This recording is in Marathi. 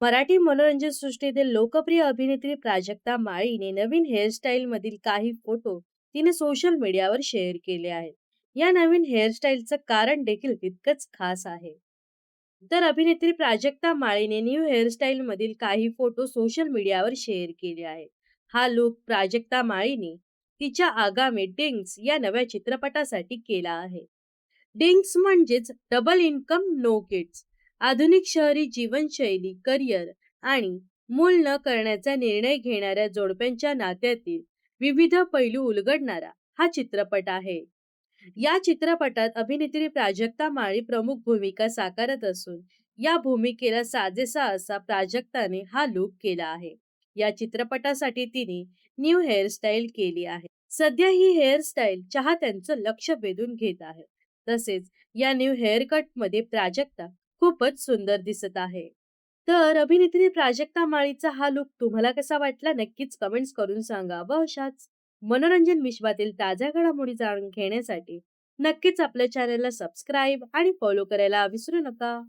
मराठी मनोरंजन सृष्टीतील लोकप्रिय अभिनेत्री प्राजक्ता माळीने नवीन हेअरस्टाईल मधील काही फोटो तिने सोशल मीडियावर शेअर केले आहेत. या नवीन हेअरस्टाईलचं कारण देखील तितकंच खास आहे. तर अभिनेत्री प्राजक्ता माळीने न्यू हेअरस्टाईल मधील काही फोटो सोशल मीडियावर शेअर केले आहेत. हा लुक प्राजक्ता माळीने तिच्या आगामी डिंग्स या नव्या चित्रपटासाठी केला आहे. डिंक्स म्हणजेच डबल इन्कम नो किड्स. आधुनिक शहरी जीवनशैली, करिअर आणि मूल न करण्याचा निर्णय घेणाऱ्या जोडप्यांच्या नात्यातील विविध पैलू उलगडणारा हा चित्रपट आहे. या चित्रपटात अभिनेत्री प्राजक्ता माळी प्रमुख भूमिका साकारत असून या भूमिकेला साजेसा असा प्राजक्ताने हा लूक केला आहे. या चित्रपटासाठी तिने न्यू हेअरस्टाईल केली आहे. सध्या ही हेअरस्टाईल चाहत्यांचं लक्ष वेधून घेत आहे. तसेच या न्यू हेअरकट मध्ये प्राजक्ता खूपच सुंदर दिसत आहे. तर अभिनेत्री प्राजक्ता माळीचा हा लूक तुम्हाला कसा वाटला नक्कीच कमेंट्स करून सांगा. व अशाच मनोरंजन विश्वातील ताज्या घडामोडी जाणून घेण्यासाठी नक्कीच आपल्या चॅनलला सबस्क्राईब आणि फॉलो करायला विसरू नका.